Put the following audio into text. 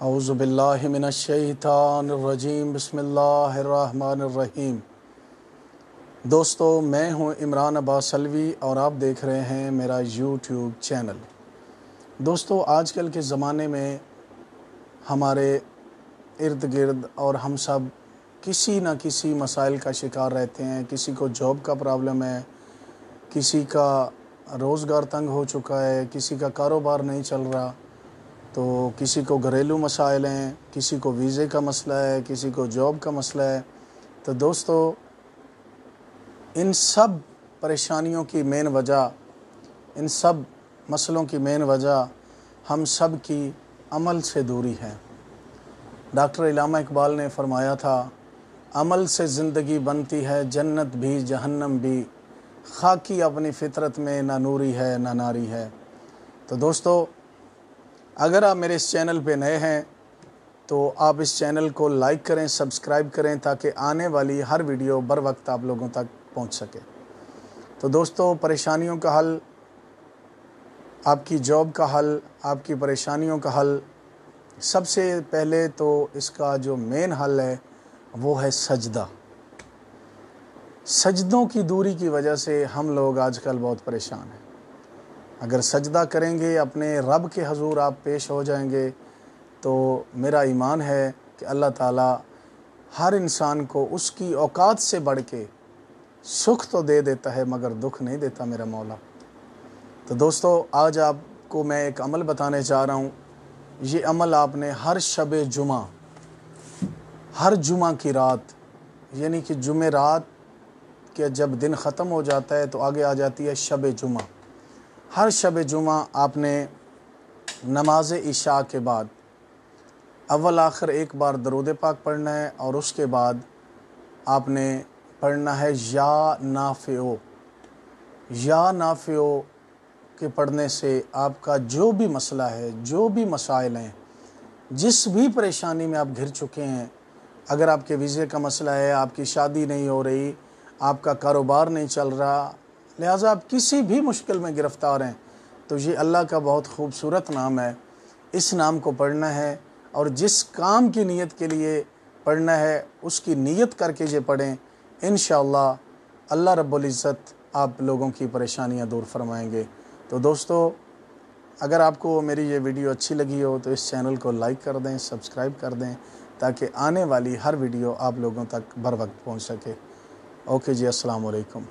اعوذ باللہ من الشیطان الرجیم بسم اللہ الرحمن الرحیم۔ دوستو، میں ہوں عمران عباس علوی اور آپ دیکھ رہے ہیں میرا یوٹیوب چینل۔ دوستو، آج کل کے زمانے میں ہمارے ارد گرد اور ہم سب کسی نہ کسی مسائل کا شکار رہتے ہیں۔ کسی کو جاب کا پرابلم ہے، کسی کا روزگار تنگ ہو چکا ہے، کسی کا کاروبار نہیں چل رہا، تو کسی کو گھریلو مسائل ہیں، کسی کو ویزے کا مسئلہ ہے، کسی کو جاب کا مسئلہ ہے۔ تو دوستو، ان سب پریشانیوں کی مین وجہ، ان سب مسئلوں کی مین وجہ ہم سب کی عمل سے دوری ہے۔ ڈاکٹر علامہ اقبال نے فرمایا تھا، عمل سے زندگی بنتی ہے جنت بھی جہنم بھی، خاکی اپنی فطرت میں نہ نوری ہے نہ ناری ہے۔ تو دوستو، اگر آپ میرے اس چینل پہ نئے ہیں تو آپ اس چینل کو لائک کریں، سبسکرائب کریں، تاکہ آنے والی ہر ویڈیو بر وقت آپ لوگوں تک پہنچ سکے۔ تو دوستو، پریشانیوں کا حل، آپ کی جاب کا حل، آپ کی پریشانیوں کا حل، سب سے پہلے تو اس کا جو مین حل ہے وہ ہے سجدہ۔ سجدوں کی دوری کی وجہ سے ہم لوگ آج کل بہت پریشان ہیں۔ اگر سجدہ کریں گے، اپنے رب کے حضور آپ پیش ہو جائیں گے، تو میرا ایمان ہے کہ اللہ تعالیٰ ہر انسان کو اس کی اوقات سے بڑھ کے سکھ تو دے دیتا ہے مگر دکھ نہیں دیتا میرا مولا۔ تو دوستو، آج آپ کو میں ایک عمل بتانے چاہ رہا ہوں۔ یہ عمل آپ نے ہر شب جمعہ، ہر جمعہ کی رات، یعنی کہ جمعرات کے جب دن ختم ہو جاتا ہے تو آگے آ جاتی ہے شب جمعہ۔ ہر شب جمعہ آپ نے نماز عشاء کے بعد اول آخر ایک بار درود پاک پڑھنا ہے، اور اس کے بعد آپ نے پڑھنا ہے یا نافعو۔ یا نافعو کے پڑھنے سے آپ کا جو بھی مسئلہ ہے، جو بھی مسائل ہیں، جس بھی پریشانی میں آپ گھر چکے ہیں، اگر آپ کے ویزے کا مسئلہ ہے، آپ کی شادی نہیں ہو رہی، آپ کا کاروبار نہیں چل رہا، لہٰذا آپ کسی بھی مشکل میں گرفتار ہیں، تو یہ اللہ کا بہت خوبصورت نام ہے۔ اس نام کو پڑھنا ہے، اور جس کام کی نیت کے لیے پڑھنا ہے اس کی نیت کر کے یہ پڑھیں۔ انشاءاللہ اللہ رب العزت آپ لوگوں کی پریشانیاں دور فرمائیں گے۔ تو دوستو، اگر آپ کو میری یہ ویڈیو اچھی لگی ہو تو اس چینل کو لائک کر دیں، سبسکرائب کر دیں، تاکہ آنے والی ہر ویڈیو آپ لوگوں تک بر وقت پہنچ سکے۔ اوکے جی، السلام علیکم۔